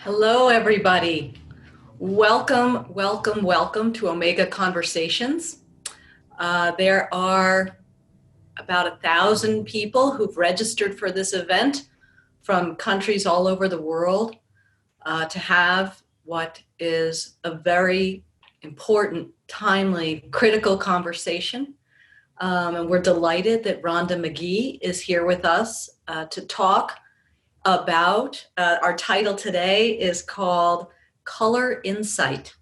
Hello, everybody. Welcome, welcome, welcome to Omega Conversations. There are about 1,000 people who've registered for this event from countries all over the world to have what is a very important, timely, critical conversation. And we're delighted that Rhonda Magee is here with us to talk about, our title today is called Color Insight,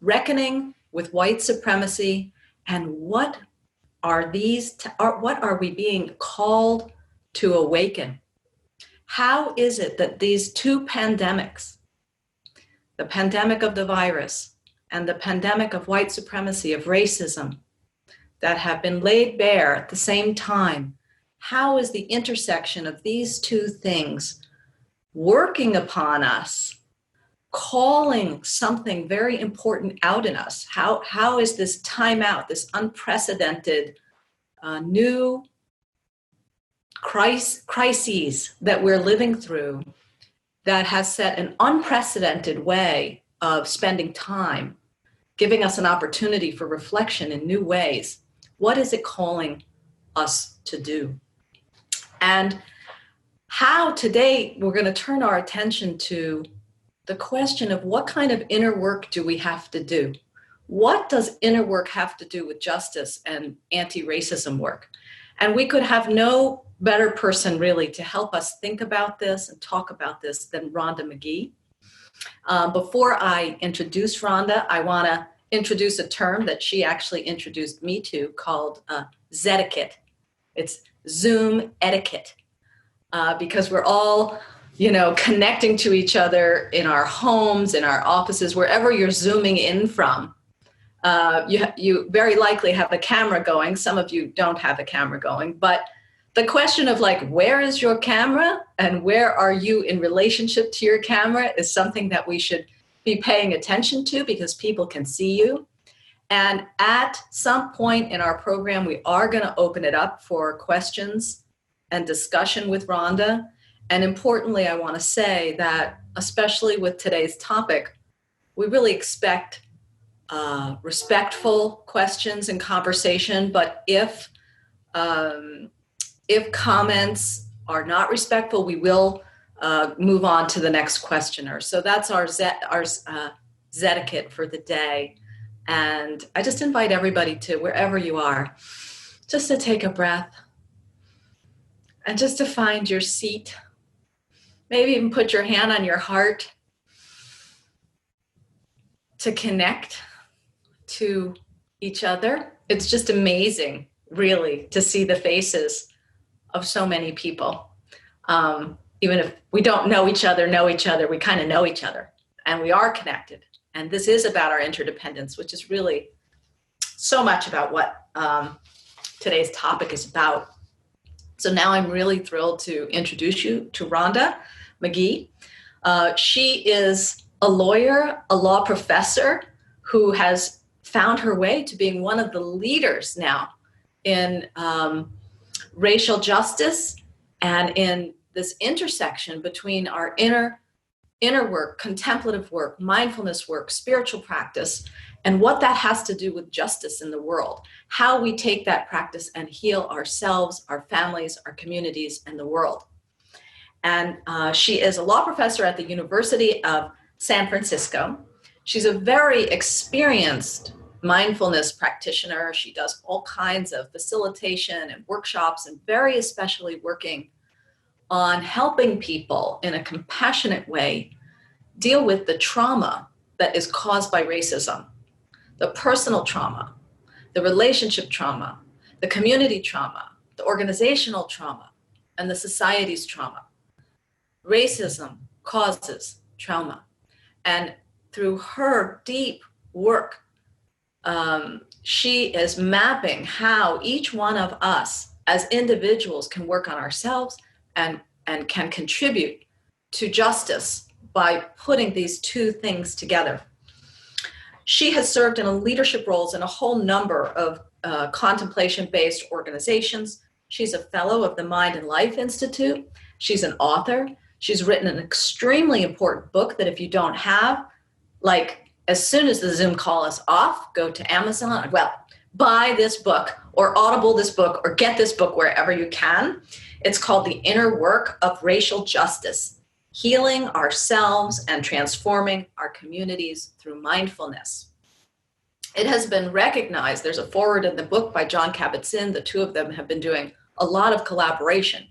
Reckoning with White Supremacy, and what are we being called to awaken? How is it that these two pandemics, the pandemic of the virus and the pandemic of white supremacy, of racism, that have been laid bare at the same time, how is the intersection of these two things working upon us, calling something very important out in us? How is this timeout, this unprecedented new crises that we're living through, that has set an unprecedented way of spending time, giving us an opportunity for reflection in new ways? What is it calling us to do? And how today we're going to turn our attention to the question of what kind of inner work do we have to do? What does inner work have to do with justice and anti-racism work? And we could have no better person really to help us think about this and talk about this than Rhonda Magee. Before I introduce Rhonda, I want to introduce a term that she actually introduced me to called Zetiquette. It's Zoom etiquette. Because we're all, connecting to each other in our homes, in our offices, wherever you're Zooming in from. You very likely have a camera going. Some of you don't have a camera going. But the question of where is your camera and where are you in relationship to your camera is something that we should be paying attention to, because people can see you. And at some point in our program, we are going to open it up for questions and discussion with Rhonda. And importantly, I want to say that, especially with today's topic, we really expect respectful questions and conversation. But if comments are not respectful, we will move on to the next questioner. So that's our Zetiquette for the day. And I just invite everybody to, wherever you are, just to take a breath. And just to find your seat, maybe even put your hand on your heart to connect to each other. It's just amazing, really, to see the faces of so many people. Even if we don't know each other, we kind of know each other, and we are connected. And this is about our interdependence, which is really so much about what today's topic is about. So now I'm really thrilled to introduce you to Rhonda Magee. She is a lawyer, a law professor who has found her way to being one of the leaders now in racial justice and in this intersection between our inner work, contemplative work, mindfulness work, spiritual practice, and what that has to do with justice in the world, how we take that practice and heal ourselves, our families, our communities, and the world. And she is a law professor at the University of San Francisco. She's a very experienced mindfulness practitioner. She does all kinds of facilitation and workshops, and very especially working on helping people in a compassionate way deal with the trauma that is caused by racism. The personal trauma, the relationship trauma, the community trauma, the organizational trauma, and the society's trauma. Racism causes trauma. And through her deep work, she is mapping how each one of us as individuals can work on ourselves and can contribute to justice by putting these two things together. She has served in leadership roles in a whole number of contemplation-based organizations. She's a fellow of the Mind and Life Institute. She's an author. She's written an extremely important book that if you don't have, like as soon as the Zoom call is off, go to Amazon, well, buy this book or Audible this book or get this book wherever you can. It's called The Inner Work of Racial Justice, Healing Ourselves and Transforming Our Communities Through Mindfulness. It has been recognized, there's a foreword in the book by Jon Kabat-Zinn, the two of them have been doing a lot of collaboration,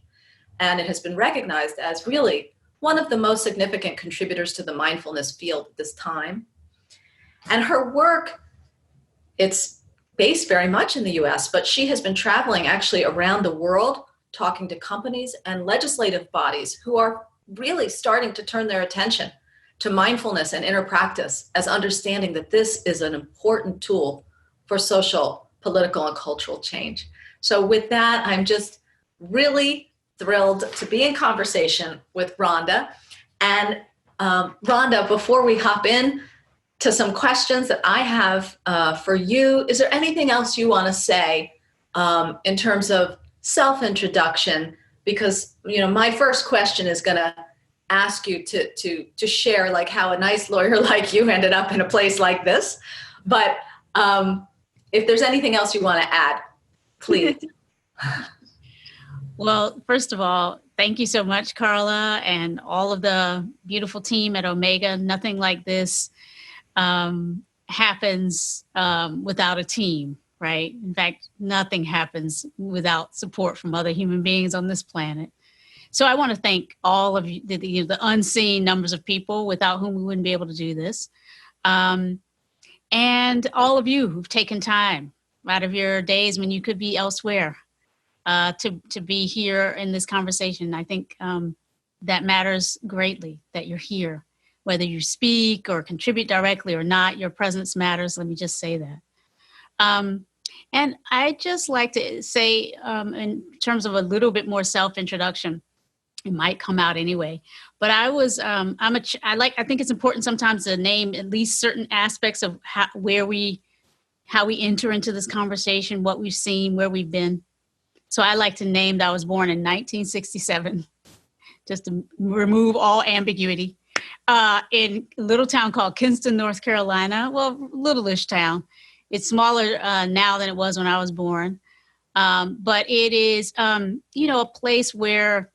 and it has been recognized as really one of the most significant contributors to the mindfulness field at this time. And her work, it's based very much in the US, but she has been traveling actually around the world, talking to companies and legislative bodies who are really starting to turn their attention to mindfulness and inner practice as understanding that this is an important tool for social, political, and cultural change. So with that, I'm just really thrilled to be in conversation with Rhonda. And Rhonda, before we hop in to some questions that I have for you, is there anything else you want to say in terms of self-introduction? Because, you know, my first question is going to ask you to share like how a nice lawyer like you ended up in a place like this. But if there's anything else you want to add, please. Well, first of all, thank you so much, Carla, and all of the beautiful team at Omega. Nothing like this happens without a team, right? In fact, nothing happens without support from other human beings on this planet. So I want to thank all of you, the unseen numbers of people without whom we wouldn't be able to do this. And all of you who've taken time out of your days when you could be elsewhere to be here in this conversation. I think that matters greatly that you're here. Whether you speak or contribute directly or not, your presence matters. Let me just say that. And I just like to say, in terms of a little bit more self-introduction, it might come out anyway, but I think it's important sometimes to name at least certain aspects of how we enter into this conversation, what we've seen, where we've been. So I like to name that I was born in 1967, just to remove all ambiguity, in a little town called Kinston, North Carolina. Well, little-ish town. It's smaller now than it was when I was born. But it is, a place where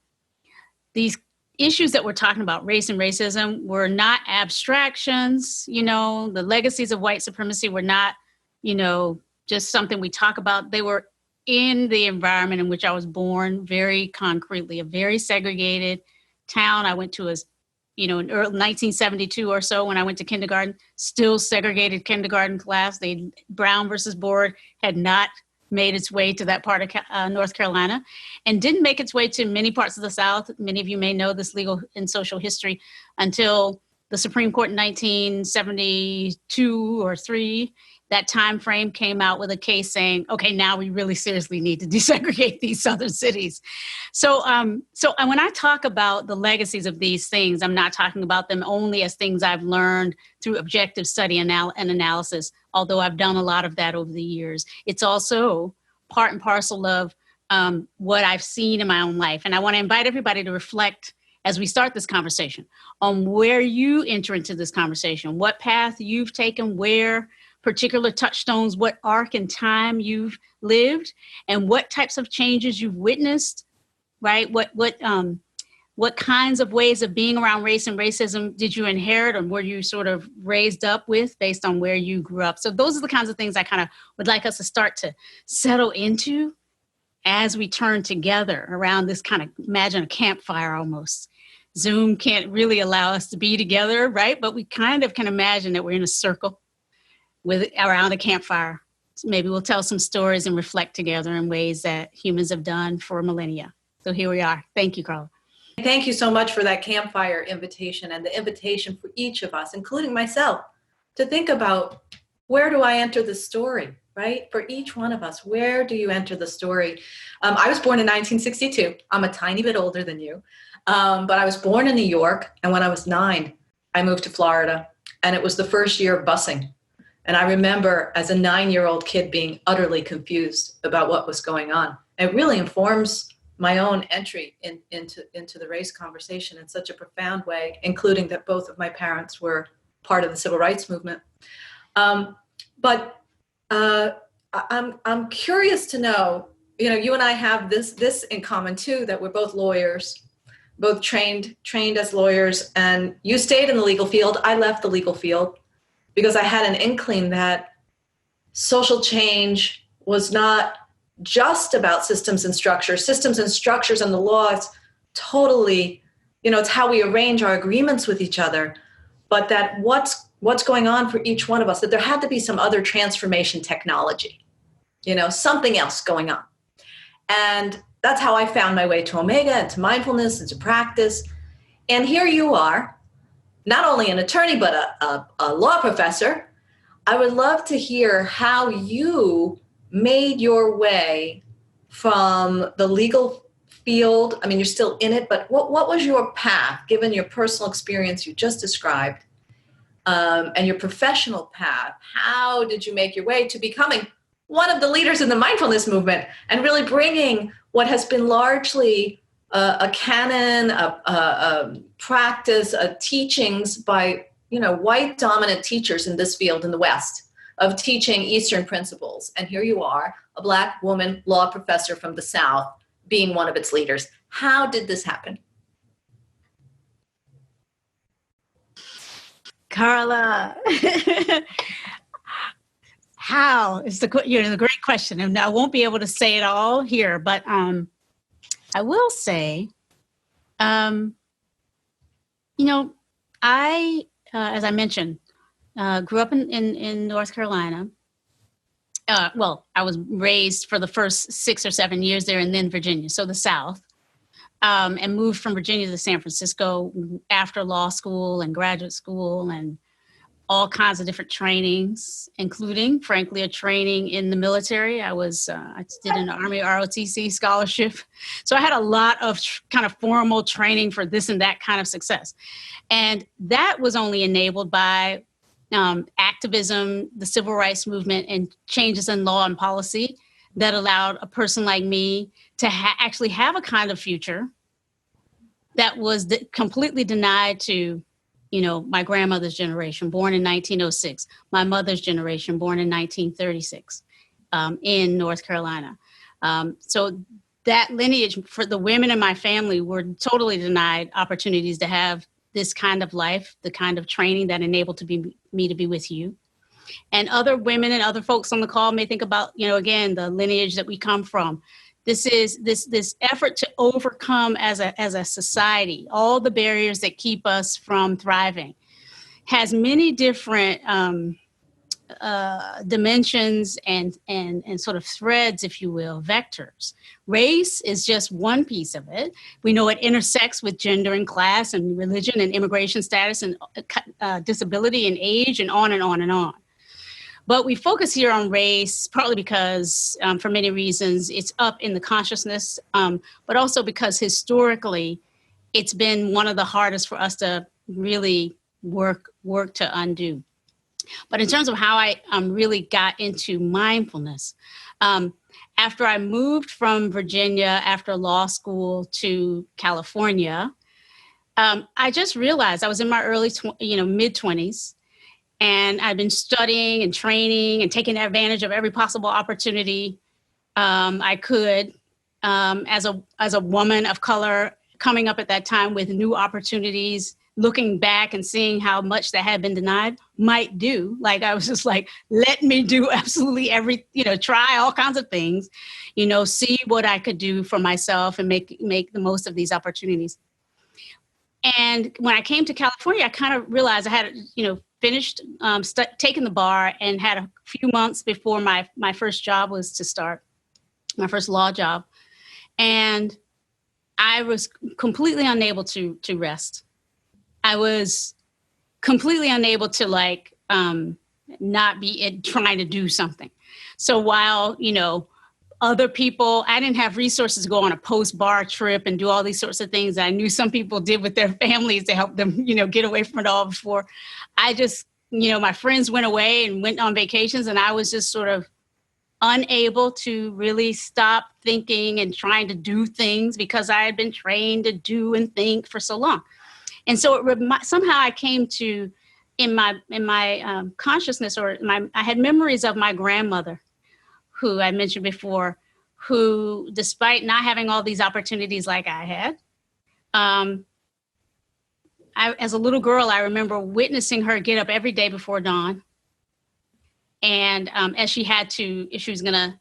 these issues that we're talking about, race and racism, were not abstractions. The legacies of white supremacy were not, just something we talk about. They were in the environment in which I was born very concretely, a very segregated town. I went to in early 1972 or so when I went to kindergarten, still segregated kindergarten class. Brown versus Board had not made its way to that part of North Carolina and didn't make its way to many parts of the South. Many of you may know this legal and social history until the Supreme Court in 1972 or 3, that time frame came out with a case saying, okay, now we really seriously need to desegregate these southern cities. So when I talk about the legacies of these things, I'm not talking about them only as things I've learned through objective study and analysis, although I've done a lot of that over the years. It's also part and parcel of what I've seen in my own life. And I want to invite everybody to reflect as we start this conversation on where you enter into this conversation, what path you've taken, where particular touchstones, what arc and time you've lived, and what types of changes you've witnessed, right? What kinds of ways of being around race and racism did you inherit, or were you sort of raised up with based on where you grew up? So those are the kinds of things I kind of would like us to start to settle into as we turn together around this kind of, imagine a campfire almost. Zoom can't really allow us to be together, right? But we kind of can imagine that we're in a circle around a campfire. So maybe we'll tell some stories and reflect together in ways that humans have done for millennia. So here we are. Thank you, Carla. Thank you so much for that campfire invitation and the invitation for each of us, including myself, to think about, where do I enter the story, right? For each one of us, where do you enter the story? I was born in 1962. I'm a tiny bit older than you, but I was born in New York. And when I was 9, I moved to Florida, and it was the first year of busing. And I remember as a 9-year-old kid being utterly confused about what was going on. It really informs my own entry into the race conversation in such a profound way, including that both of my parents were part of the civil rights movement. But I'm curious to know, you and I have this in common too, that we're both lawyers, both trained as lawyers, and you stayed in the legal field. I left the legal field because I had an inkling that social change was not just about systems and structures. Systems and structures and the law is totally, it's how we arrange our agreements with each other. But that what's going on for each one of us, that there had to be some other transformation technology, something else going on. And that's how I found my way to Omega and to mindfulness and to practice. And here you are, not only an attorney, but a law professor. I would love to hear how you made your way from the legal field. I mean, you're still in it, but what was your path, given your personal experience you just described, and your professional path? How did you make your way to becoming one of the leaders in the mindfulness movement and really bringing what has been largely a canon, a practice, teachings by white dominant teachers in this field in the West of teaching Eastern principles? And here you are, a Black woman law professor from the South, being one of its leaders. How did this happen? Carla, how is the great question, and I won't be able to say it all here, but I will say, I, as I mentioned, grew up in North Carolina. Well, I was raised for the first 6 or 7 years there, and then Virginia, so the South. And moved from Virginia to San Francisco after law school and graduate school and all kinds of different trainings, including, frankly, a training in the military. I did an Army ROTC scholarship. So I had a lot of kind of formal training for this and that kind of success. And that was only enabled by activism, the civil rights movement, and changes in law and policy that allowed a person like me to actually have a kind of future that was completely denied to, my grandmother's generation, born in 1906, my mother's generation, born in 1936, in North Carolina. So that lineage for the women in my family were totally denied opportunities to have this kind of life, the kind of training that enabled me to be with you. And other women and other folks on the call may think about, again, the lineage that we come from. This is this effort to overcome as a society all the barriers that keep us from thriving has many different dimensions and sort of threads, if you will, vectors. Race is just one piece of it. We know it intersects with gender and class and religion and immigration status and disability and age and on and on and on. But we focus here on race, partly because, for many reasons, it's up in the consciousness, but also because historically, it's been one of the hardest for us to really work to undo. But in terms of how I really got into mindfulness, after I moved from Virginia after law school to California, I just realized I was in my mid-20s. And I've been studying and training and taking advantage of every possible opportunity I could as a woman of color coming up at that time with new opportunities, looking back and seeing how much that had been denied might do. Like I was just like, let me do absolutely try all kinds of things, see what I could do for myself and make the most of these opportunities. And when I came to California, I kind of realized I had, finished taking the bar and had a few months before my first job was to start, my first law job. And I was completely unable to rest. I was completely unable to not be trying to do something. So while, other people, I didn't have resources to go on a post-bar trip and do all these sorts of things that I knew some people did with their families to help them, get away from it all before. I just, my friends went away and went on vacations, and I was just sort of unable to really stop thinking and trying to do things because I had been trained to do and think for so long. And so somehow I came to, in my consciousness, I had memories of my grandmother, who I mentioned before, who, despite not having all these opportunities like I had, as a little girl, I remember witnessing her get up every day before dawn. And as she if she was going to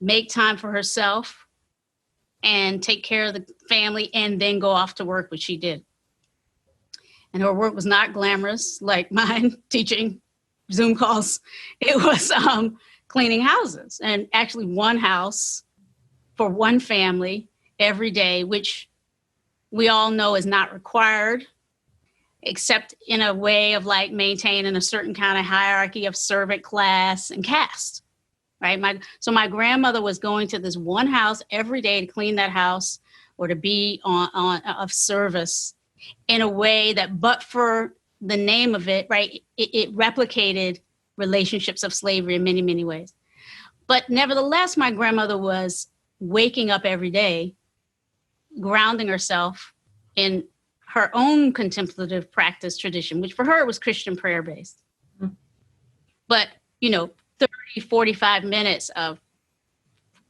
make time for herself and take care of the family and then go off to work, which she did. And her work was not glamorous like mine, teaching Zoom calls. It was cleaning houses, and actually one house for one family every day, which we all know is not required, except in a way of like maintaining a certain kind of hierarchy of servant class and caste, right? So my grandmother was going to this one house every day to clean that house or to be of service in a way that, but for the name of it, right, it replicated relationships of slavery in many, many ways. But nevertheless, my grandmother was waking up every day, grounding herself in her own contemplative practice tradition, which for her was Christian prayer based. Mm-hmm. But, 30, 45 minutes of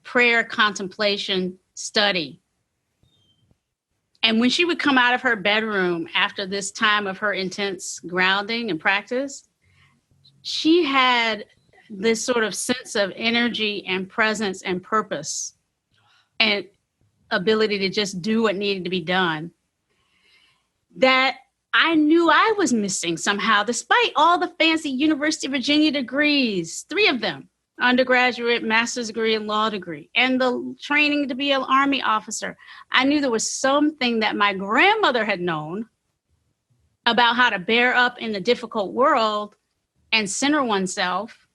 prayer, contemplation, study. And when she would come out of her bedroom after this time of her intense grounding and practice, she had this sort of sense of energy and presence and purpose and ability to just do what needed to be done that I knew I was missing somehow, despite all the fancy University of Virginia degrees, 3 of them, undergraduate, master's degree, and law degree, and the training to be an Army officer. I knew there was something that my grandmother had known about how to bear up in the difficult world and center oneself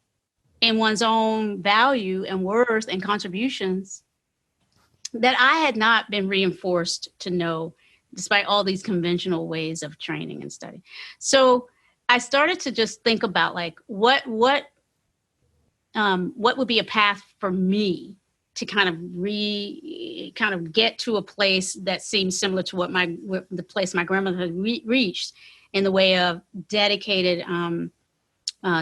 in one's own value and worth and contributions that I had not been reinforced to know, despite all these conventional ways of training and study. So I started to just think about like what would be a path for me to kind of get to a place that seems similar to the place my grandmother had reached in the way of dedicated,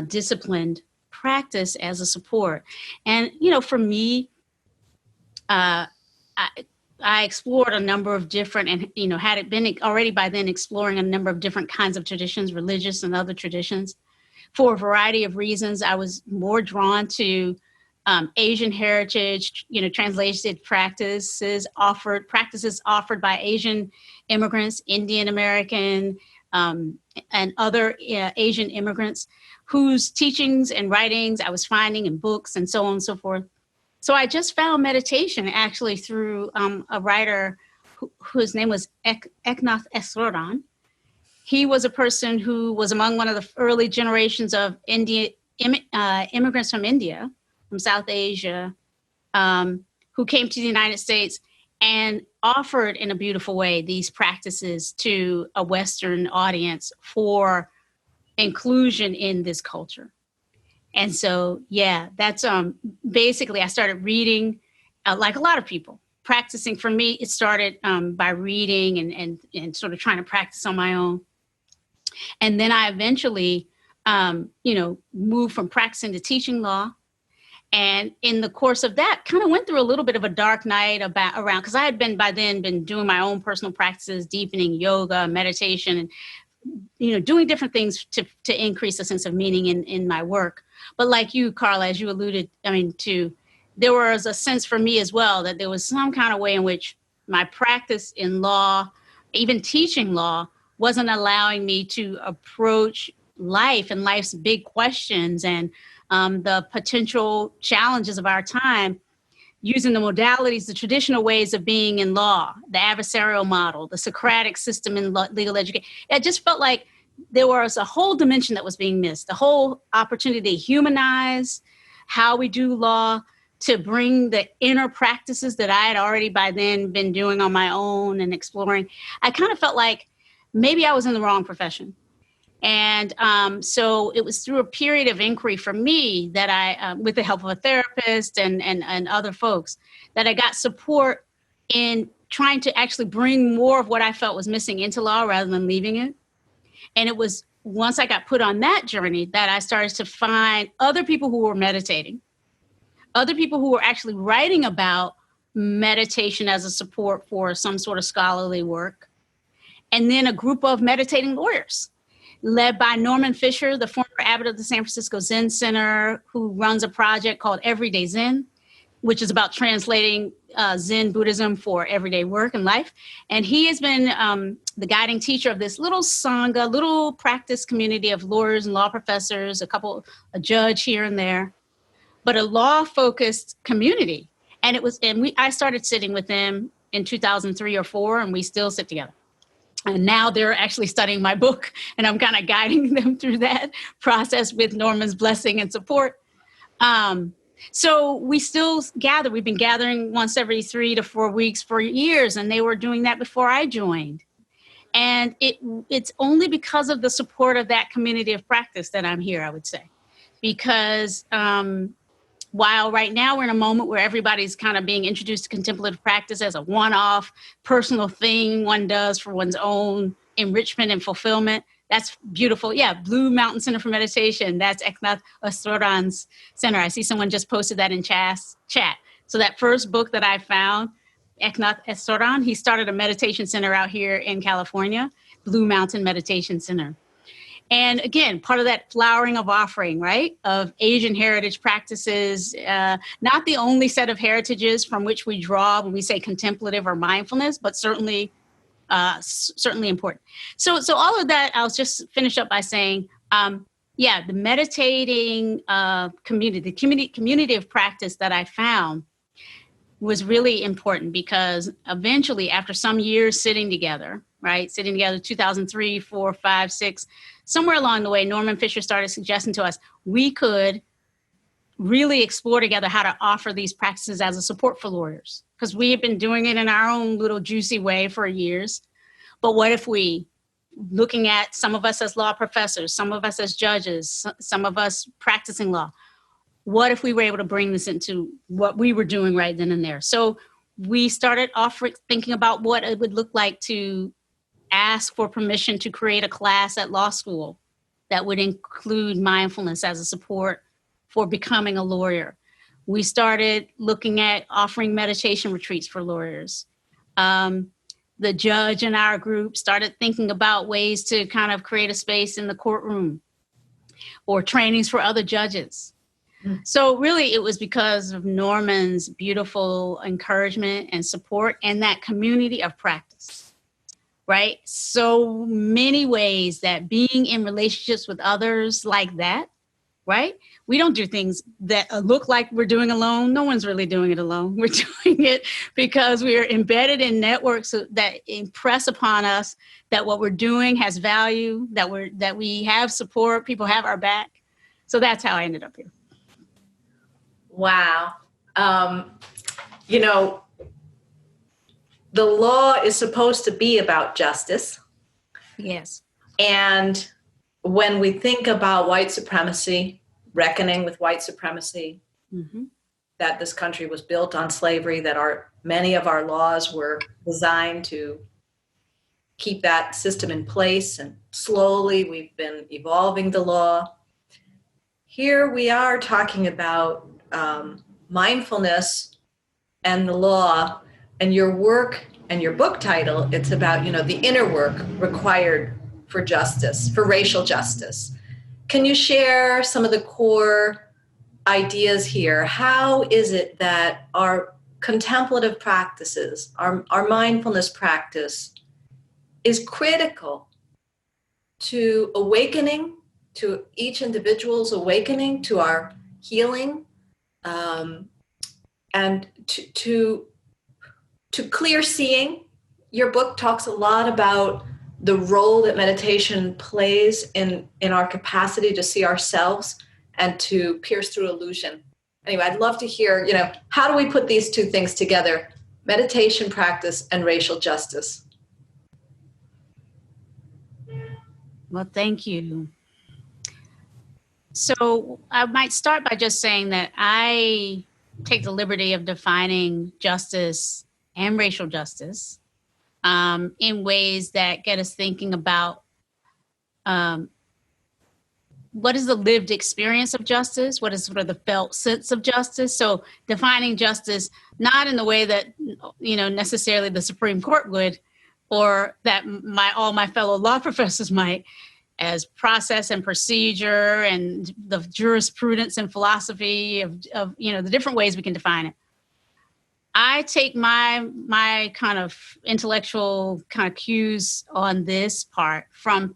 disciplined practice as a support. And, for me, I explored a number of different, and, had it been already by then exploring a number of different kinds of traditions, religious and other traditions. For a variety of reasons, I was more drawn to Asian heritage, translated practices offered by Asian immigrants, Indian American, and other Asian immigrants whose teachings and writings I was finding in books and so on and so forth. So I just found meditation actually through a writer whose name was Eknath Esrodan. He was a person who was among one of the early generations of immigrants from India, from South Asia, who came to the United States and offered in a beautiful way these practices to a Western audience for inclusion in this culture. And so, that's basically I started reading like a lot of people. Practicing for me, it started by reading and sort of trying to practice on my own. And then I eventually, moved from practicing to teaching law. And in the course of that, kind of went through a little bit of a dark night around, because I had by then been doing my own personal practices, deepening yoga, meditation, and, doing different things to increase a sense of meaning in my work. But like you, Carla, as you alluded, there was a sense for me as well that there was some kind of way in which my practice in law, even teaching law, wasn't allowing me to approach life and life's big questions and the potential challenges of our time using the modalities, the traditional ways of being in law, the adversarial model, the Socratic system in legal education. It just felt like there was a whole dimension that was being missed, the whole opportunity to humanize how we do law, to bring the inner practices that I had already by then been doing on my own and exploring. I kind of felt like maybe I was in the wrong profession. And so it was through a period of inquiry for me that I, with the help of a therapist and other folks, that I got support in trying to actually bring more of what I felt was missing into law rather than leaving it. And it was once I got put on that journey that I started to find other people who were meditating, other people who were actually writing about meditation as a support for some sort of scholarly work, and then a group of meditating lawyers led by Norman Fisher, the former abbot of the San Francisco Zen Center, who runs a project called Everyday Zen, which is about translating Zen Buddhism for everyday work and life. And he has been the guiding teacher of this little sangha, little practice community of lawyers and law professors, a judge here and there, but a law-focused community. And I started sitting with them in 2003 or 4, and we still sit together. And now they're actually studying my book, and I'm kind of guiding them through that process with Norman's blessing and support. So we still gather. We've been gathering once every 3 to 4 weeks for years, and they were doing that before I joined. And it's only because of the support of that community of practice that I'm here, I would say. Because while right now we're in a moment where everybody's kind of being introduced to contemplative practice as a one-off personal thing one does for one's own enrichment and fulfillment, that's beautiful. Yeah, Blue Mountain Center for Meditation. That's Eknath Esoran's center. I see someone just posted that in chat. So that first book that I found, Eknath Esoran, he started a meditation center out here in California, Blue Mountain Meditation Center. And again, part of that flowering of offering, right, of Asian heritage practices, not the only set of heritages from which we draw when we say contemplative or mindfulness, but certainly important. So all of that, I'll just finish up by saying, the meditating community, the community of practice that I found was really important because eventually, after some years sitting together, 2003, 4, 5, 6, somewhere along the way, Norman Fisher started suggesting to us we could really explore together how to offer these practices as a support for lawyers, because we had been doing it in our own little juicy way for years. But what if we, looking at some of us as law professors, some of us as judges, some of us practicing law, what if we were able to bring this into what we were doing right then and there? So we started thinking about what it would look like to ask for permission to create a class at law school that would include mindfulness as a support for becoming a lawyer. We started looking at offering meditation retreats for lawyers. The judge in our group started thinking about ways to kind of create a space in the courtroom or trainings for other judges. So really, it was because of Norman's beautiful encouragement and support and that community of practice, right? So many ways that being in relationships with others like that, right? We don't do things that look like we're doing alone. No one's really doing it alone. We're doing it because we are embedded in networks that impress upon us that what we're doing has value, that we have support, people have our back. So that's how I ended up here. Wow. The law is supposed to be about justice. Yes. And when we think about white supremacy, reckoning with white supremacy, that this country was built on slavery, that many of our laws were designed to keep that system in place, and slowly we've been evolving the law. Here we are talking about mindfulness and the law, and your work and your book title, it's about, the inner work required for justice, for racial justice. Can you share some of the core ideas here? How is it that our contemplative practices, our mindfulness practice is critical to awakening, to each individual's awakening, to our healing, and to clear seeing? Your book talks a lot about the role that meditation plays in our capacity to see ourselves and to pierce through illusion. Anyway, I'd love to hear, how do we put these two things together, meditation practice and racial justice? Well, thank you. So I might start by just saying that I take the liberty of defining justice and racial justice in ways that get us thinking about um, what is the lived experience of justice? What is sort of the felt sense of justice? So defining justice not in the way that necessarily the Supreme Court would, or that all my fellow law professors might, as process and procedure and the jurisprudence and philosophy of the different ways we can define it. I take my kind of intellectual kind of cues on this part from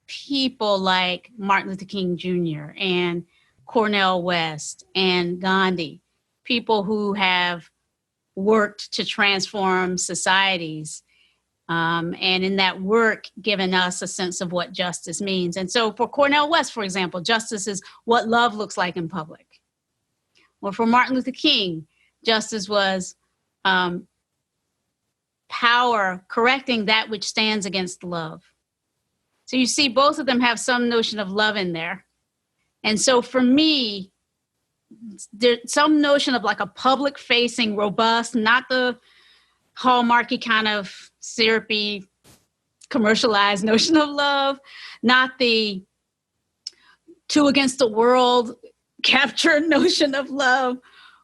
people like Martin Luther King Jr. and Cornel West and Gandhi, people who have worked to transform societies, and in that work, given us a sense of what justice means. And so for Cornel West, for example, justice is what love looks like in public. Well, for Martin Luther King, justice was power correcting that which stands against love. So you see, both of them have some notion of love in there. And so for me, there's some notion of like a public facing, robust, not the hallmarky kind of syrupy, commercialized notion of love, not the two against the world captured notion of love,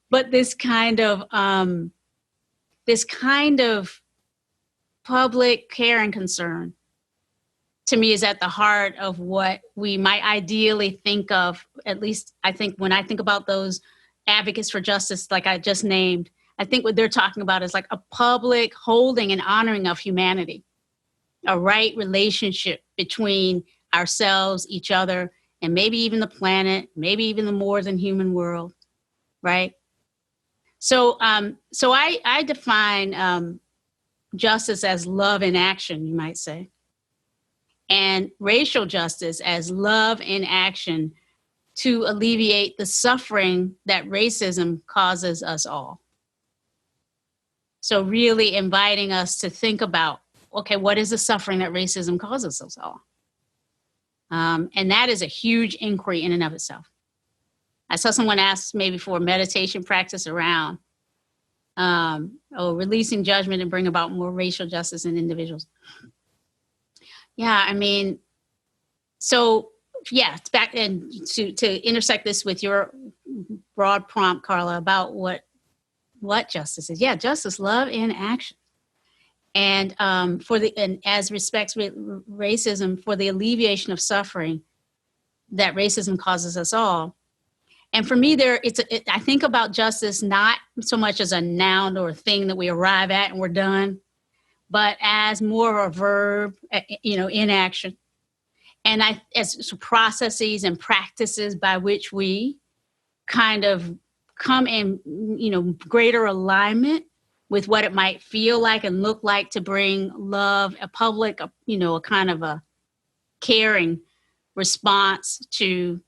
but this kind of public care and concern, to me, is at the heart of what we might ideally think of. At least I think when I think about those advocates for justice, like I just named, I think what they're talking about is like a public holding and honoring of humanity, a right relationship between ourselves, each other, and maybe even the planet, maybe even the more than human world, right? So I define justice as love in action, you might say, and racial justice as love in action to alleviate the suffering that racism causes us all. So really inviting us to think about, okay, what is the suffering that racism causes us all? And that is a huge inquiry in and of itself. I saw someone ask maybe for a meditation practice around releasing judgment and bring about more racial justice in individuals. Yeah, I mean, so yeah, it's back and to intersect this with your broad prompt, Carla, about what justice is. Yeah, justice, love in action. And as respects racism, for the alleviation of suffering that racism causes us all. And for me, I think about justice not so much as a noun or a thing that we arrive at and we're done, but as more of a verb, in action. And as processes and practices by which we kind of come in, greater alignment with what it might feel like and look like to bring love, a public, a kind of a caring response to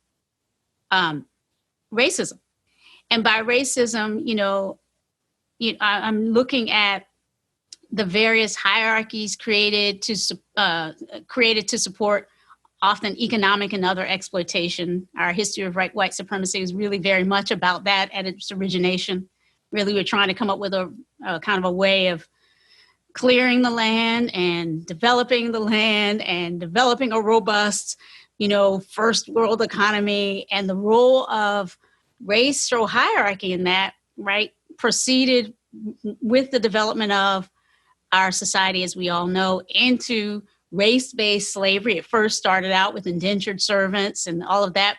racism. And by racism, I'm looking at the various hierarchies created to support often economic and other exploitation. Our history of white supremacy is really very much about that at its origination. Really, we're trying to come up with a kind of a way of clearing the land and developing a robust, first world economy. And the role of racial hierarchy in that, right, proceeded with the development of our society, as we all know, into race-based slavery. It first started out with indentured servants and all of that,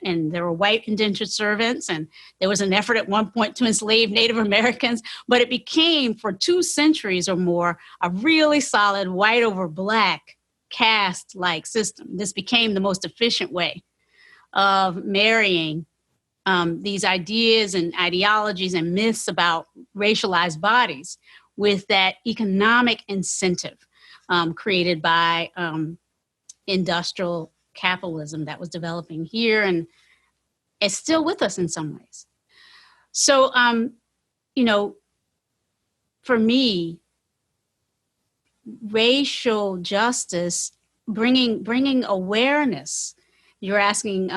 and there were white indentured servants, and there was an effort at one point to enslave Native Americans, but it became, for 2 centuries or more, a really solid white over black caste-like system. This became the most efficient way of marrying these ideas and ideologies and myths about racialized bodies with that economic incentive created by industrial capitalism that was developing here and is still with us in some ways. So, for me, racial justice bringing awareness. You're asking,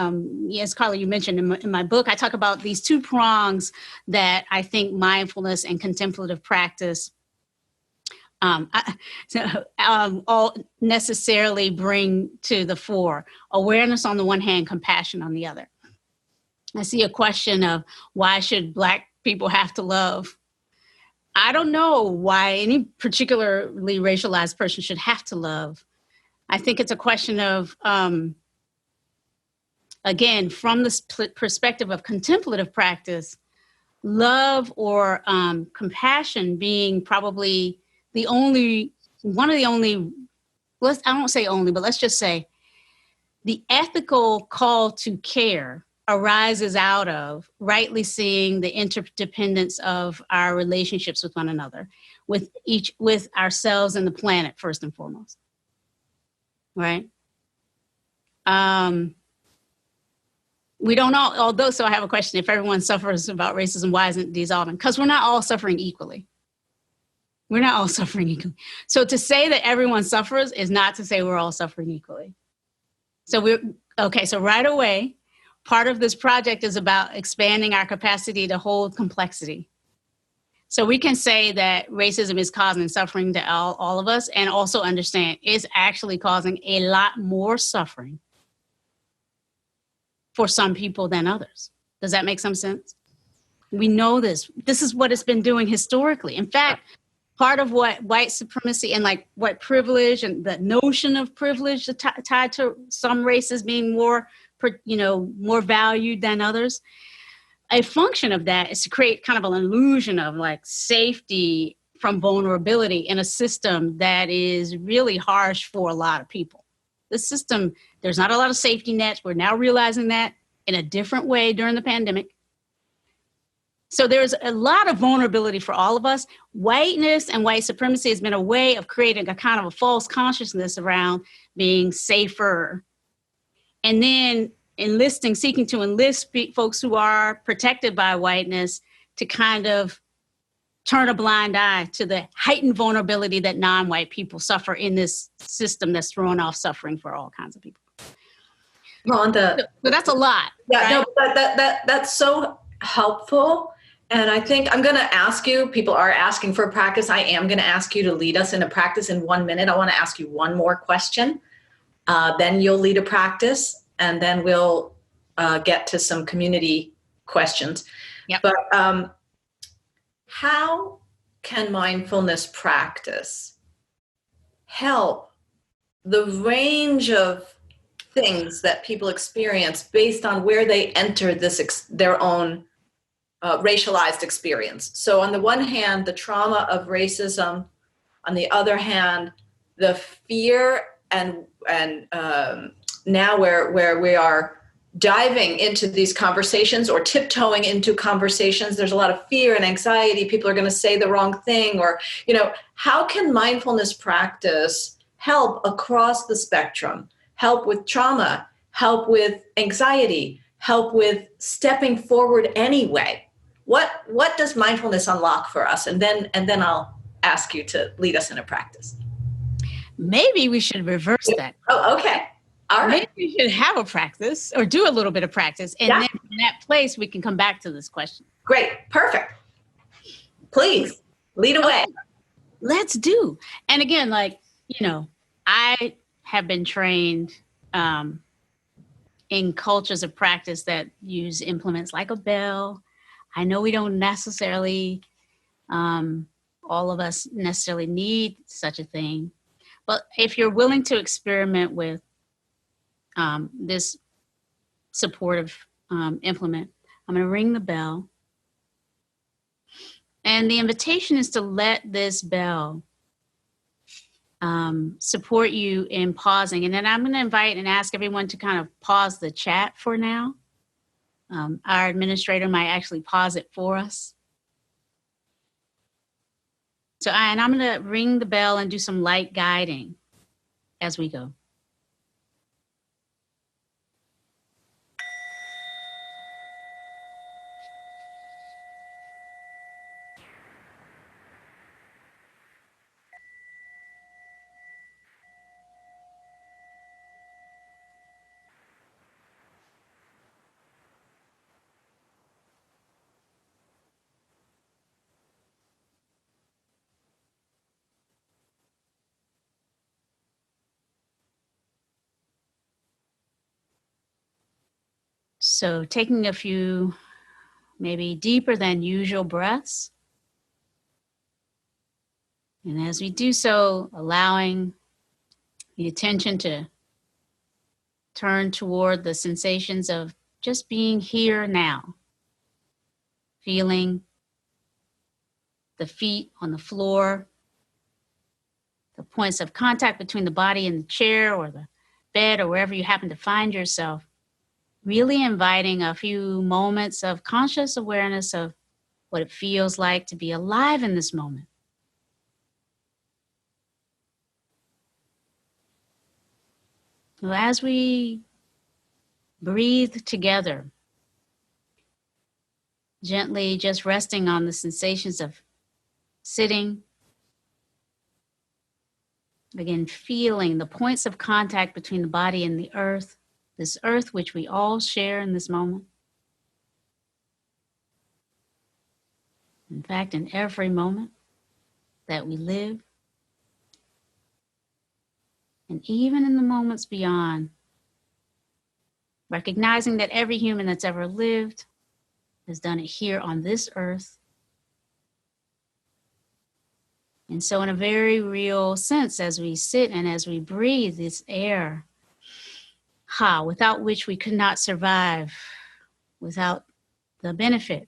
yes, Carla, you mentioned in my book, I talk about these two prongs that I think mindfulness and contemplative practice all necessarily bring to the fore. Awareness on the one hand, compassion on the other. I see a question of why should Black people have to love? I don't know why any particularly racialized person should have to love. I think it's a question of, again, from the perspective of contemplative practice, love or compassion being probably one of the only, I won't say only, but let's just say the ethical call to care arises out of rightly seeing the interdependence of our relationships with one another, with ourselves and the planet, first and foremost. Right? We don't all, although, so I have a question. If everyone suffers about racism, why isn't it dissolving? Because we're not all suffering equally. We're not all suffering equally. So to say that everyone suffers is not to say we're all suffering equally. So so right away, part of this project is about expanding our capacity to hold complexity. So we can say that racism is causing suffering to all of us, and also understand it's actually causing a lot more suffering for some people than others. Does that make some sense? We know this. This is what it's been doing historically. In fact, part of what white supremacy and like white privilege and the notion of privilege tied to some races being more valued than others, a function of that is to create kind of an illusion of like safety from vulnerability in a system that is really harsh for a lot of people. The system, there's not a lot of safety nets. We're now realizing that in a different way during the pandemic. So there's a lot of vulnerability for all of us. Whiteness and white supremacy has been a way of creating a kind of a false consciousness around being safer. And then seeking to enlist folks who are protected by whiteness to kind of turn a blind eye to the heightened vulnerability that non-white people suffer in this system that's throwing off suffering for all kinds of people. Rhonda. So that's a lot. Yeah, right? no, that's so helpful. And I think I'm going to ask you, people are asking for practice. I am going to ask you to lead us in a practice in 1 minute. I want to ask you one more question. Then you'll lead a practice, and then we'll get to some community questions. Yep. But how can mindfulness practice help the range of things that people experience based on where they enter their own racialized experience? So on the one hand, the trauma of racism. On the other hand, the fear and now where we are diving into these conversations or tiptoeing into conversations, there's a lot of fear and anxiety. People are going to say the wrong thing, or, how can mindfulness practice help across the spectrum, help with trauma, help with anxiety, help with stepping forward anyway? What does mindfulness unlock for us? And then I'll ask you to lead us in a practice. Maybe we should reverse that. Oh, okay. All right. Maybe we should have a practice or do a little bit of practice. And then in that place, we can come back to this question. Great. Perfect. Please lead away. Okay. Let's do. And again, I have been trained in cultures of practice that use implements like a bell. I know we don't necessarily, all of us necessarily need such a thing. But if you're willing to experiment with this supportive implement, I'm going to ring the bell. And the invitation is to let this bell support you in pausing. And then I'm going to invite and ask everyone to kind of pause the chat for now. Our administrator might actually pause it for us. So, and I'm going to ring the bell and do some light guiding as we go. So taking a few maybe deeper than usual breaths. And as we do so, allowing the attention to turn toward the sensations of just being here now, feeling the feet on the floor, the points of contact between the body and the chair or the bed or wherever you happen to find yourself, really inviting a few moments of conscious awareness of what it feels like to be alive in this moment. So as we breathe together, gently just resting on the sensations of sitting, again, feeling the points of contact between the body and the earth, this earth which we all share in this moment. In fact, in every moment that we live, and even in the moments beyond, recognizing that every human that's ever lived has done it here on this earth. And so in a very real sense, as we sit and as we breathe this air, without which we could not survive, without the benefit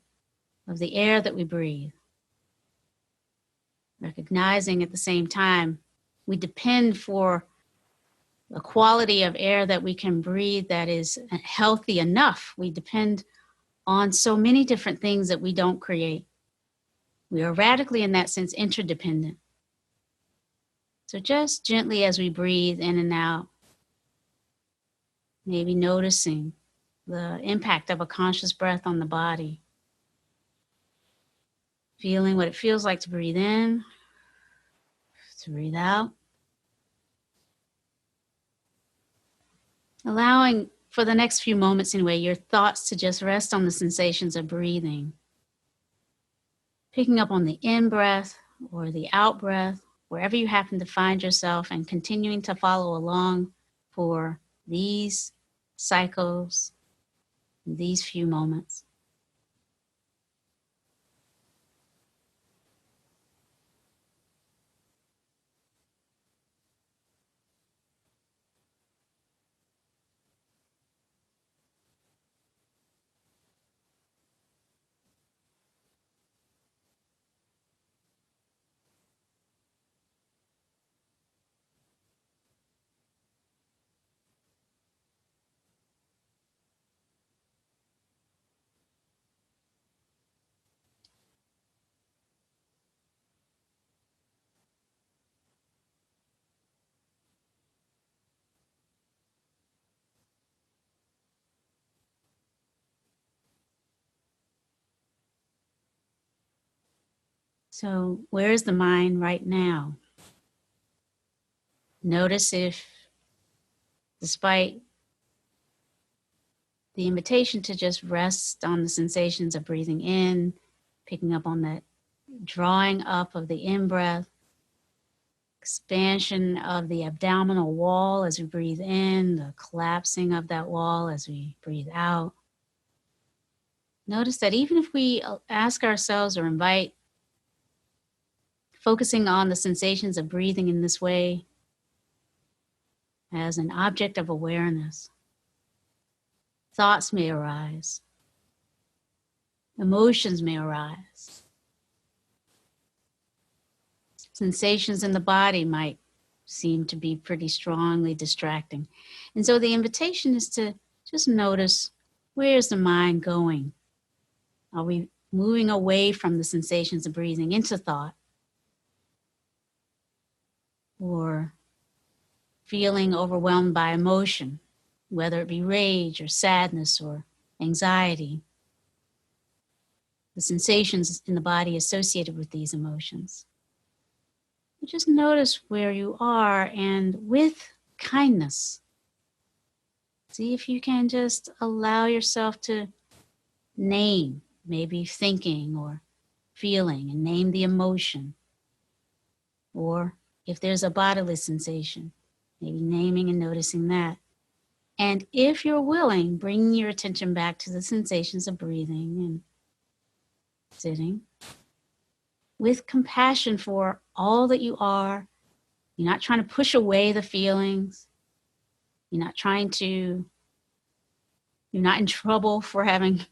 of the air that we breathe, recognizing at the same time we depend for the quality of air that we can breathe that is healthy enough. We depend on so many different things that we don't create. We are radically, in that sense, interdependent. So just gently as we breathe in and out, maybe noticing the impact of a conscious breath on the body, feeling what it feels like to breathe in, to breathe out, allowing for the next few moments anyway, your thoughts to just rest on the sensations of breathing, picking up on the in-breath or the out-breath, wherever you happen to find yourself, and continuing to follow along for these cycles, these few moments. So where is the mind right now? Notice if, despite the invitation to just rest on the sensations of breathing in, picking up on that drawing up of the in-breath, expansion of the abdominal wall as we breathe in, the collapsing of that wall as we breathe out. Notice that even if we ask ourselves or invite focusing on the sensations of breathing in this way as an object of awareness, thoughts may arise, emotions may arise, sensations in the body might seem to be pretty strongly distracting. And so the invitation is to just notice, where's the mind going? Are we moving away from the sensations of breathing into thought? Or feeling overwhelmed by emotion, whether it be rage or sadness or anxiety, the sensations in the body associated with these emotions. Just notice where you are, and with kindness, see if you can just allow yourself to name, maybe thinking or feeling, and name the emotion. Or if there's a bodily sensation, maybe naming and noticing that. And if you're willing, bring your attention back to the sensations of breathing and sitting with compassion for all that you are. You're not trying to push away the feelings. You're not in trouble for having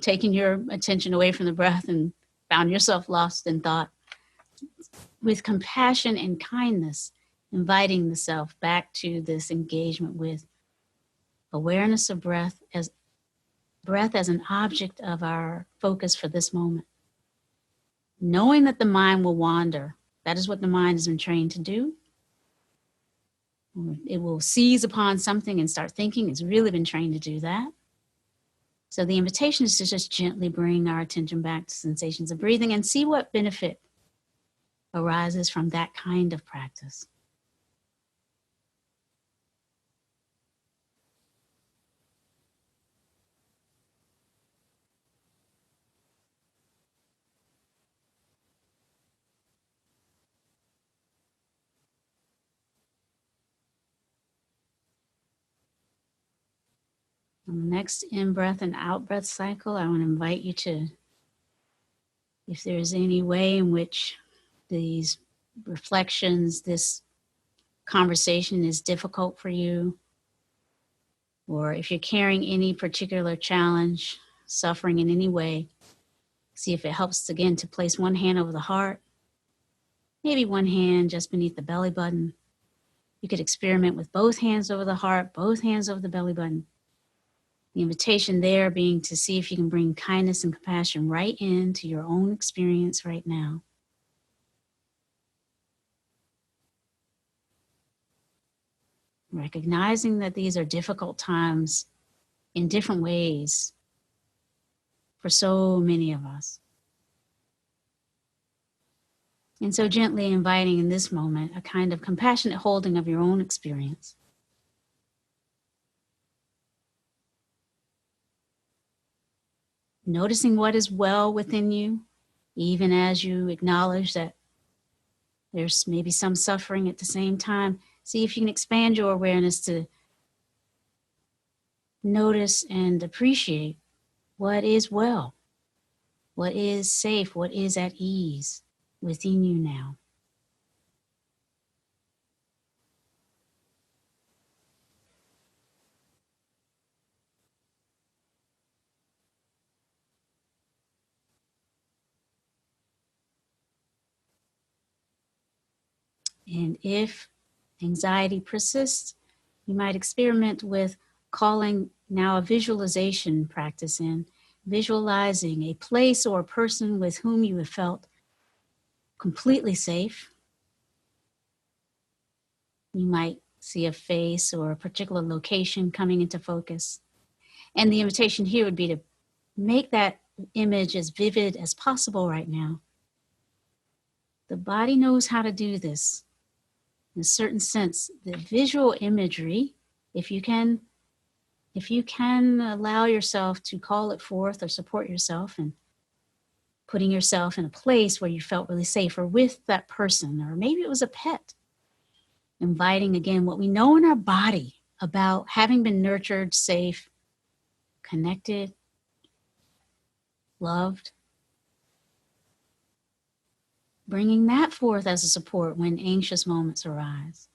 taken your attention away from the breath and found yourself lost in thought. With compassion and kindness, inviting the self back to this engagement with awareness of breath as an object of our focus for this moment. Knowing that the mind will wander. That is what the mind has been trained to do. It will seize upon something and start thinking. It's really been trained to do that. So the invitation is to just gently bring our attention back to sensations of breathing and see what benefit arises from that kind of practice. On the next in-breath and out-breath cycle, I want to invite you to, if there's any way in which these reflections, this conversation is difficult for you, or if you're carrying any particular challenge, suffering in any way, see if it helps again to place one hand over the heart, maybe one hand just beneath the belly button. You could experiment with both hands over the heart, both hands over the belly button. The invitation there being to see if you can bring kindness and compassion right into your own experience right now. Recognizing that these are difficult times in different ways for so many of us. And so gently inviting in this moment a kind of compassionate holding of your own experience. Noticing what is well within you, even as you acknowledge that there's maybe some suffering at the same time. See if you can expand your awareness to notice and appreciate what is well, what is safe, what is at ease within you now. And if anxiety persists, you might experiment with calling now a visualization practice in, visualizing a place or a person with whom you have felt completely safe. You might see a face or a particular location coming into focus. And the invitation here would be to make that image as vivid as possible right now. The body knows how to do this. In a certain sense, the visual imagery, if you can allow yourself to call it forth or support yourself and putting yourself in a place where you felt really safe or with that person, or maybe it was a pet, inviting again what we know in our body about having been nurtured, safe, connected, loved, bringing that forth as a support when anxious moments arise,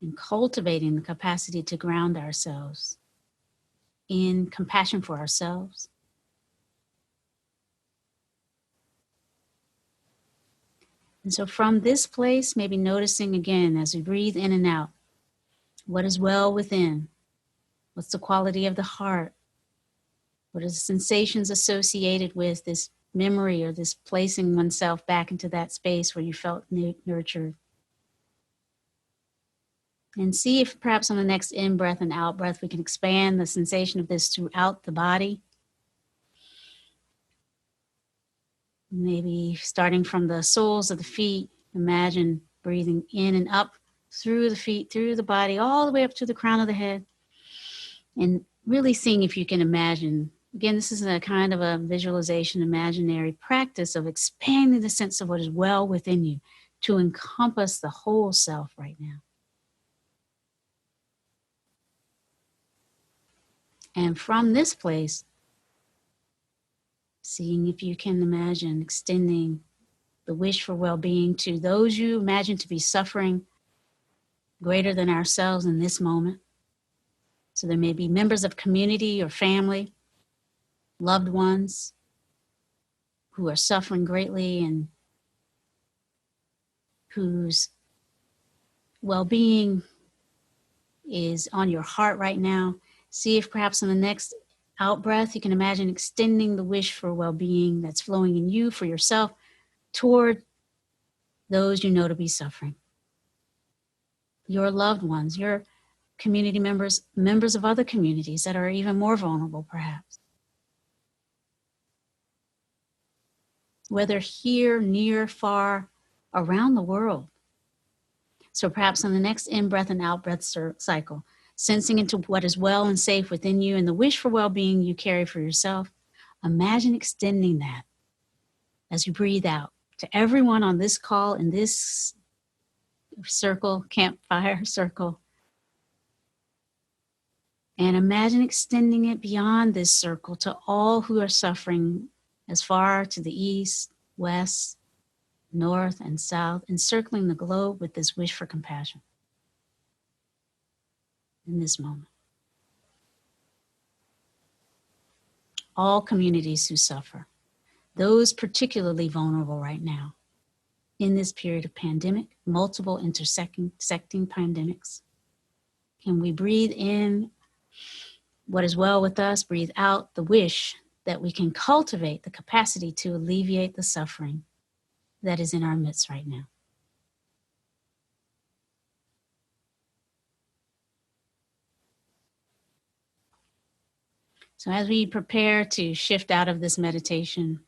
and cultivating the capacity to ground ourselves in compassion for ourselves. And so from this place, maybe noticing again as we breathe in and out, what is well within? What's the quality of the heart? What are the sensations associated with this memory or this placing oneself back into that space where you felt nurtured? And see if perhaps on the next in-breath and out-breath, we can expand the sensation of this throughout the body. Maybe starting from the soles of the feet, imagine breathing in and up through the feet, through the body, all the way up to the crown of the head. And really seeing if you can imagine. Again, this is a kind of a visualization, imaginary practice of expanding the sense of what is well within you to encompass the whole self right now. And from this place, seeing if you can imagine extending the wish for well-being to those you imagine to be suffering greater than ourselves in this moment. So there may be members of community or family, loved ones who are suffering greatly and whose well-being is on your heart right now. See if perhaps in the next out breath, you can imagine extending the wish for well-being that's flowing in you for yourself toward those you know to be suffering. Your loved ones, your community members, members of other communities that are even more vulnerable, perhaps. Whether here, near, far, around the world. So perhaps on the next in-breath and out-breath cycle, sensing into what is well and safe within you and the wish for well-being you carry for yourself, imagine extending that as you breathe out to everyone on this call, in this circle, campfire circle. And imagine extending it beyond this circle to all who are suffering as far to the east, west, north, and south, encircling the globe with this wish for compassion in this moment. All communities who suffer, those particularly vulnerable right now in this period of pandemic, multiple intersecting pandemics. Can we breathe in what is well with us, breathe out the wish that we can cultivate the capacity to alleviate the suffering that is in our midst right now. So as we prepare to shift out of this meditation,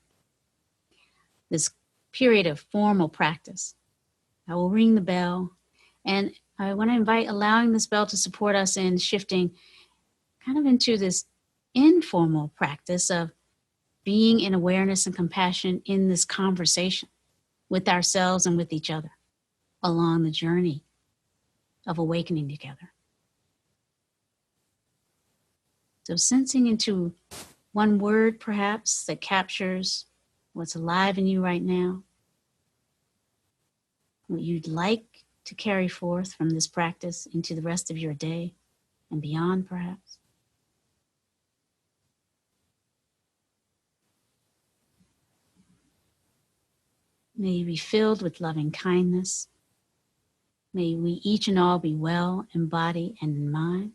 this period of formal practice, I will ring the bell, and I want to invite allowing this bell to support us in shifting kind of into this informal practice of being in awareness and compassion in this conversation with ourselves and with each other along the journey of awakening together. So sensing into one word perhaps that captures what's alive in you right now, what you'd like to carry forth from this practice into the rest of your day and beyond perhaps. May you be filled with loving kindness. May we each and all be well in body and in mind.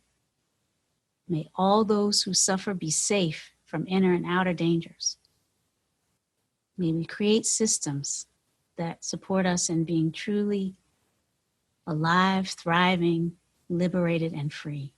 May all those who suffer be safe from inner and outer dangers. May we create systems that support us in being truly alive, thriving, liberated, and free.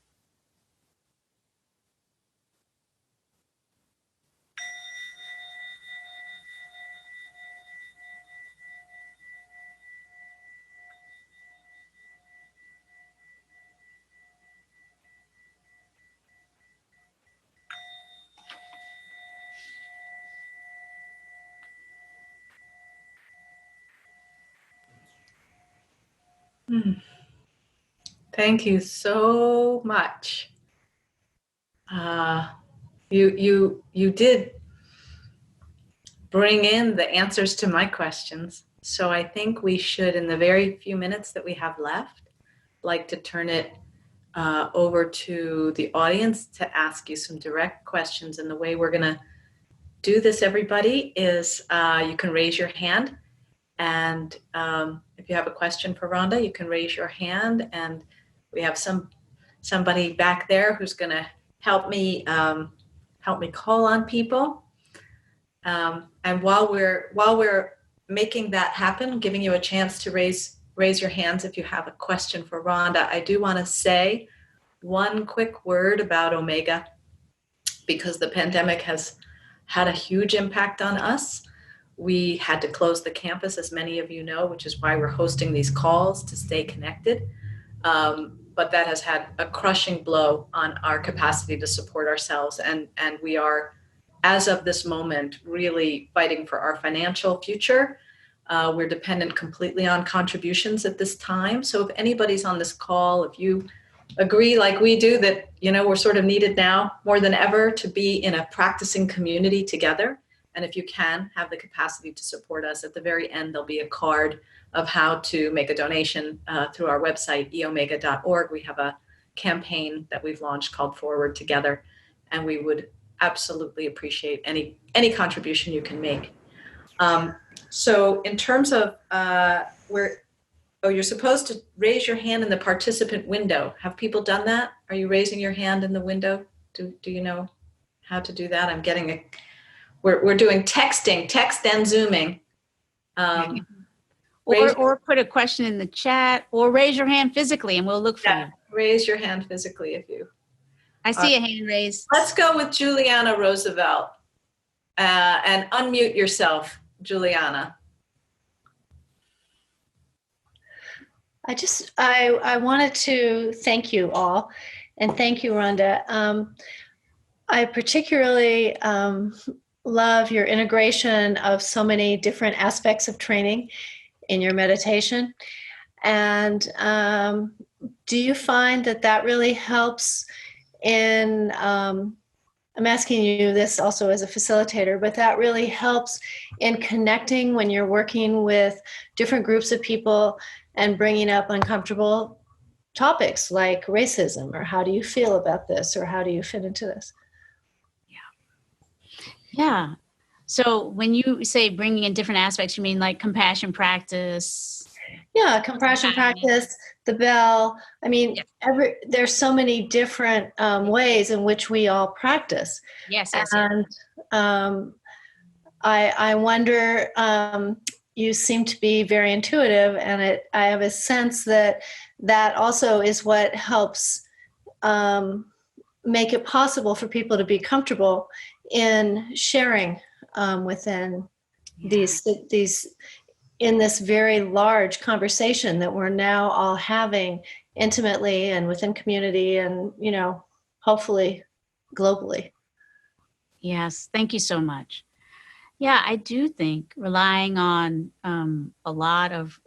Thank you so much. You did bring in the answers to my questions. So I think we should, in the very few minutes that we have left, like to turn it over to the audience to ask you some direct questions. And the way we're going to do this, everybody, is you can raise your hand. And if you have a question for Rhonda, you can raise your hand. And we have somebody back there who's going to help me call on people. And while we're making that happen, giving you a chance to raise your hands if you have a question for Rhonda, I do want to say one quick word about Omega, because the pandemic has had a huge impact on us. We had to close the campus, as many of you know, which is why we're hosting these calls to stay connected. But that has had a crushing blow on our capacity to support ourselves. And we are, as of this moment, really fighting for our financial future. We're dependent completely on contributions at this time. So if anybody's on this call, if you agree like we do that, we're sort of needed now more than ever to be in a practicing community together. And if you can have the capacity to support us, at the very end, there'll be a card of how to make a donation through our website, eomega.org. We have a campaign that we've launched called Forward Together, and we would absolutely appreciate any contribution you can make. So in terms of you're supposed to raise your hand in the participant window. Have people done that? Are you raising your hand in the window? Do you know how to do that? I'm getting we're doing text and Zooming. Or put a question in the chat, or raise your hand physically and we'll look for you. Raise your hand physically if you. I see a hand raised. Let's go with Juliana Roosevelt and unmute yourself, Juliana. I wanted to thank you all, and thank you, Rhonda. I particularly love your integration of so many different aspects of training in your meditation. And do you find that really helps in, I'm asking you this also as a facilitator, but that really helps in connecting when you're working with different groups of people and bringing up uncomfortable topics like racism, or how do you feel about this, or how do you fit into this? Yeah. So when you say bringing in different aspects, you mean like compassion practice? Yeah, compassion practice, the bell. I mean, there's so many different ways in which we all practice. Yes. And I wonder, you seem to be very intuitive, and I have a sense that also is what helps make it possible for people to be comfortable in sharing within these in this very large conversation that we're now all having intimately and within community, and hopefully globally. Yes, thank you so much. Yeah, I do think relying on a lot of,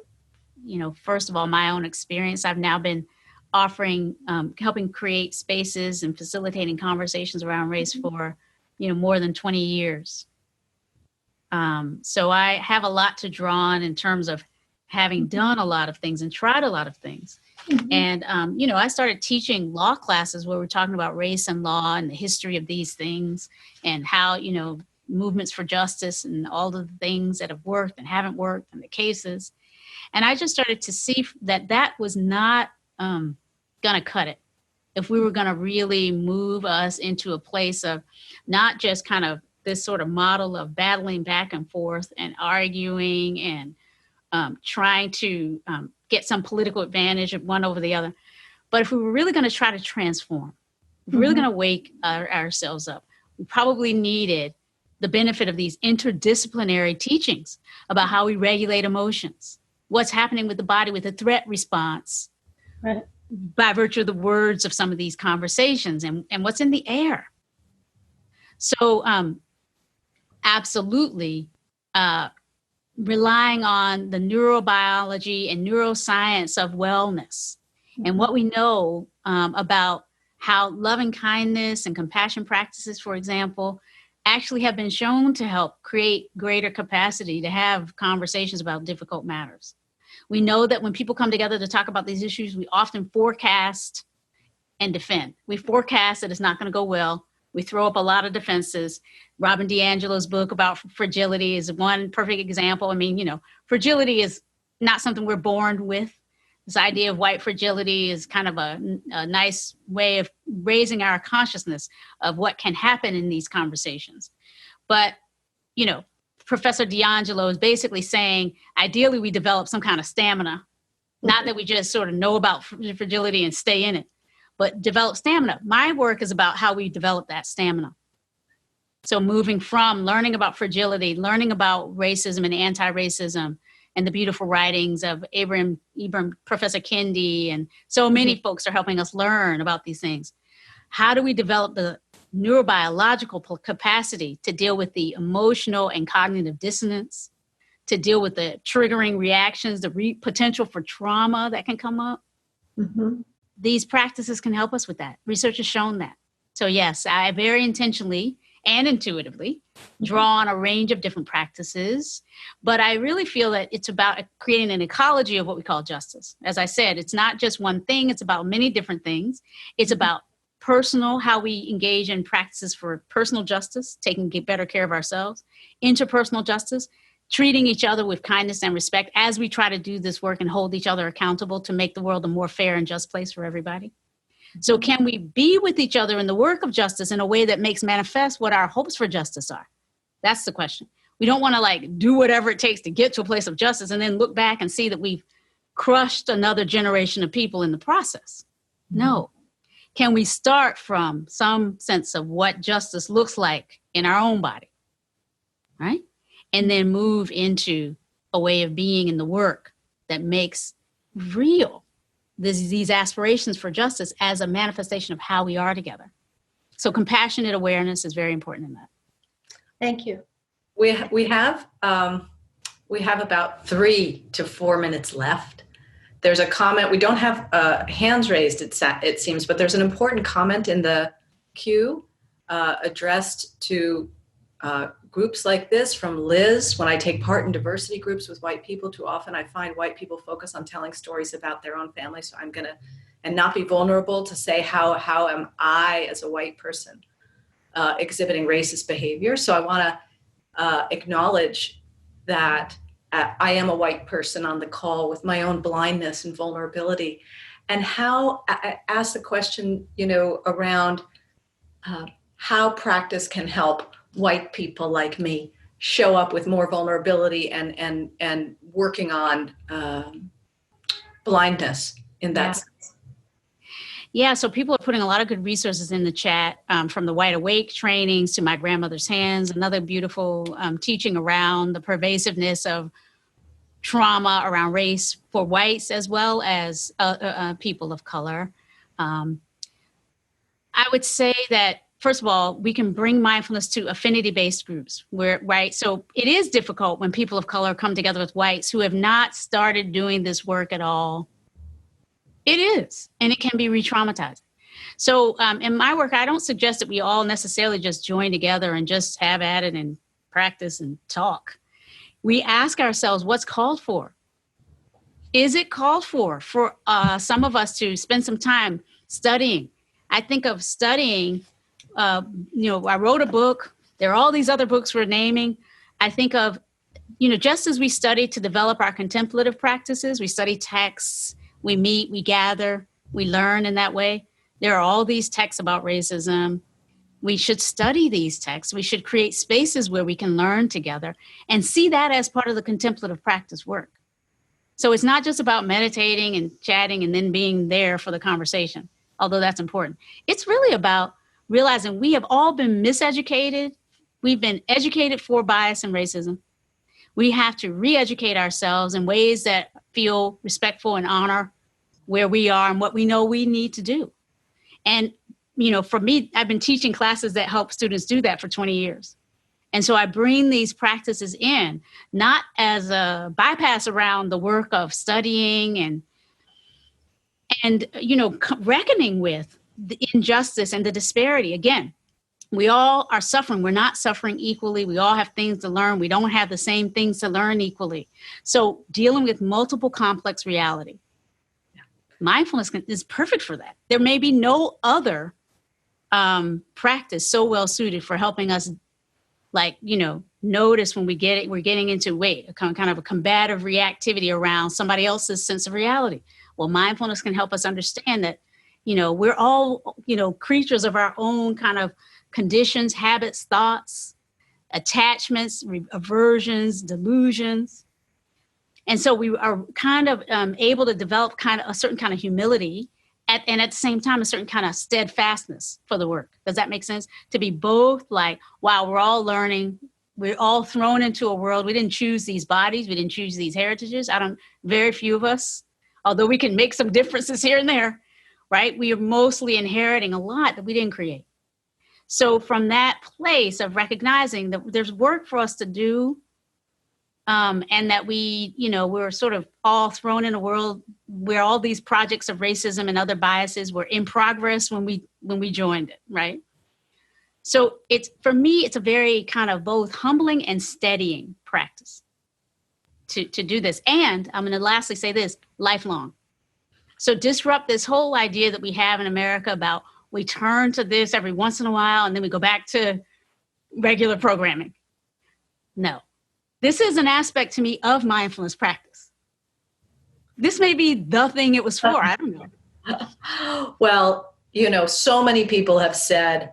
first of all, my own experience. I've now been offering, helping create spaces and facilitating conversations around race for, more than 20 years. So I have a lot to draw on in terms of having done a lot of things and tried a lot of things. Mm-hmm. And, I started teaching law classes where we're talking about race and law and the history of these things, and how, movements for justice and all of the things that have worked and haven't worked and the cases. And I just started to see that was not going to cut it. If we were going to really move us into a place of not just kind of this sort of model of battling back and forth and arguing and trying to get some political advantage of one over the other. But if we were really going to try to transform, if we're really going to wake ourselves up, we probably needed the benefit of these interdisciplinary teachings about how we regulate emotions, what's happening with the body with the threat response, right, by virtue of the words of some of these conversations, and what's in the air. So absolutely relying on the neurobiology and neuroscience of wellness, and what we know about how loving kindness and compassion practices, for example, actually have been shown to help create greater capacity to have conversations about difficult matters. We know that when people come together to talk about these issues, we often forecast and defend. We forecast that it's not going to go well. We throw up a lot of defenses. Robin DiAngelo's book about fragility is one perfect example. I mean, fragility is not something we're born with. This idea of white fragility is kind of a nice way of raising our consciousness of what can happen in these conversations. But, Professor DiAngelo is basically saying, ideally, we develop some kind of stamina, not that we just sort of know about fragility and stay in it, but develop stamina. My work is about how we develop that stamina. So moving from learning about fragility, learning about racism and anti-racism, and the beautiful writings of Ibram, Professor Kendi, and so many folks are helping us learn about these things. How do we develop the neurobiological capacity to deal with the emotional and cognitive dissonance, to deal with the triggering reactions, the potential for trauma that can come up? Mm-hmm. these practices can help us with that. Research has shown that. So yes, I very intentionally and intuitively draw on a range of different practices, but I really feel that it's about creating an ecology of what we call justice. As I said, it's not just one thing, it's about many different things. It's about personal, how we engage in practices for personal justice, taking better care of ourselves, interpersonal justice, treating each other with kindness and respect as we try to do this work and hold each other accountable to make the world a more fair and just place for everybody. So can we be with each other in the work of justice in a way that makes manifest what our hopes for justice are? That's the question. We don't want to like do whatever it takes to get to a place of justice and then look back and see that we've crushed another generation of people in the process. No. Can we start from some sense of what justice looks like in our own body, right? And then move into a way of being in the work that makes real these aspirations for justice as a manifestation of how we are together. So compassionate awareness is very important in that. Thank you. We have about 3 to 4 minutes left. There's a comment. We don't have hands raised, it seems, but there's an important comment in the queue addressed to groups like this from Liz. When I take part in diversity groups with white people, too often I find white people focus on telling stories about their own family. So I'm gonna, and not be vulnerable to say how am I as a white person exhibiting racist behavior. So I wanna acknowledge that I am a white person on the call with my own blindness and vulnerability. And how, I ask the question, around how practice can help white people like me show up with more vulnerability and working on blindness in that sense. Yeah, so people are putting a lot of good resources in the chat, from the White Awake trainings to My Grandmother's Hands, another beautiful teaching around the pervasiveness of trauma around race for whites as well as people of color. I would say that, first of all, we can bring mindfulness to affinity-based groups, right? So it is difficult when people of color come together with whites who have not started doing this work at all. It is, and it can be re-traumatizing. So in my work, I don't suggest that we all necessarily just join together and just have at it and practice and talk. We ask ourselves what's called for. Is it called for some of us to spend some time studying? I think of studying, I wrote a book. There are all these other books we're naming. I think of, just as we study to develop our contemplative practices, we study texts, we meet, we gather, we learn in that way. There are all these texts about racism. We should study these texts. We should create spaces where we can learn together and see that as part of the contemplative practice work. So it's not just about meditating and chatting and then being there for the conversation, although that's important. It's really about realizing we have all been miseducated. We've been educated for bias and racism. We have to re-educate ourselves in ways that feel respectful and honor where we are and what we know we need to do. And, for me, I've been teaching classes that help students do that for 20 years. And so I bring these practices in, not as a bypass around the work of studying and reckoning with the injustice and the disparity. Again, we all are suffering. We're not suffering equally. We all have things to learn. We don't have the same things to learn equally. So dealing with multiple complex reality. Mindfulness is perfect for that. There may be no other practice so well suited for helping us, notice when we're getting into a kind of a combative reactivity around somebody else's sense of reality. Well, mindfulness can help us understand that, we're all, creatures of our own kind of conditions, habits, thoughts, attachments, aversions, delusions. And so we are kind of able to develop kind of a certain kind of humility and at the same time, a certain kind of steadfastness for the work. Does that make sense? To be both like, wow, we're all learning. We're all thrown into a world. We didn't choose these bodies. We didn't choose these heritages. Very few of us, although we can make some differences here and there, right? We are mostly inheriting a lot that we didn't create. So from that place of recognizing that there's work for us to do, and that we're sort of all thrown in a world where all these projects of racism and other biases were in progress when we joined it, right? So for me, it's a very kind of both humbling and steadying practice to do this. And I'm going to lastly say this, lifelong. So disrupt this whole idea that we have in America about we turn to this every once in a while and then we go back to regular programming. No. This is an aspect to me of mindfulness practice. This may be the thing it was for. I don't know. Well, so many people have said,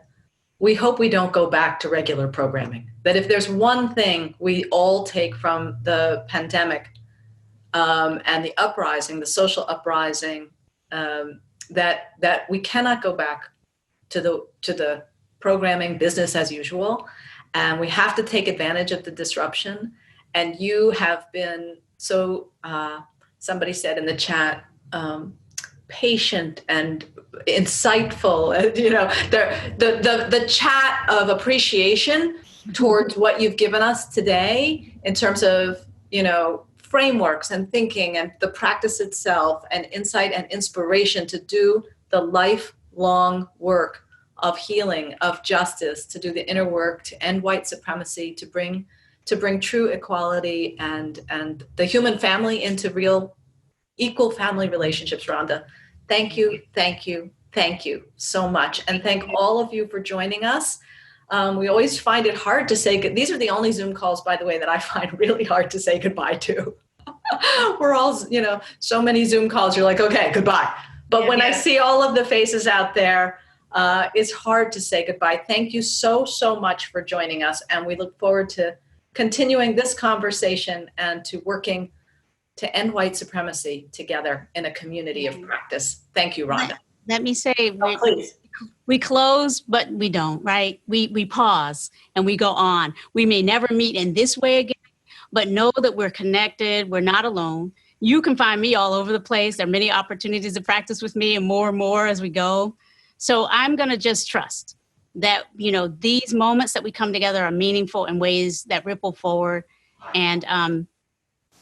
we hope we don't go back to regular programming. That if there's one thing we all take from the pandemic and the uprising, the social uprising, that we cannot go back to the programming business as usual. And we have to take advantage of the disruption. And you have been so, somebody said in the chat, patient and insightful. The chat of appreciation towards what you've given us today in terms of, frameworks and thinking and the practice itself and insight and inspiration to do the lifelong work of healing, of justice, to do the inner work, to end white supremacy, to bring true equality and the human family into real equal family relationships. Rhonda, thank you so much. And thank all of you for joining us. We always find it hard to say these are the only Zoom calls, by the way, that I find really hard to say goodbye to. We're all, so many Zoom calls, you're like, okay, goodbye. But when I see all of the faces out there, it's hard to say goodbye. Thank you so much for joining us. And we look forward to continuing this conversation and to working to end white supremacy together in a community of practice. Thank you, Rhonda. Let me say, please. We close, but we don't, right? We pause and we go on. We may never meet in this way again, but know that we're connected. We're not alone. You can find me all over the place. There are many opportunities to practice with me and more as we go. So I'm going to just trust that, these moments that we come together are meaningful in ways that ripple forward. And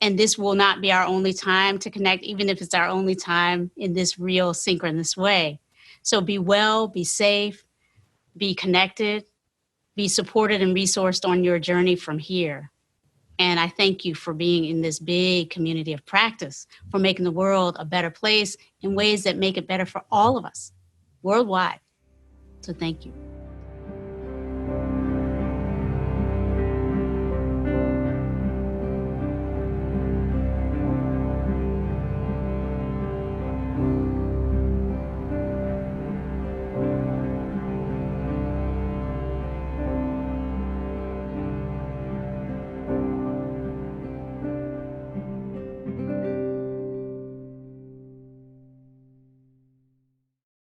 this will not be our only time to connect, even if it's our only time in this real synchronous way. So be well, be safe, be connected, be supported and resourced on your journey from here. And I thank you for being in this big community of practice, for making the world a better place in ways that make it better for all of us worldwide. So thank you.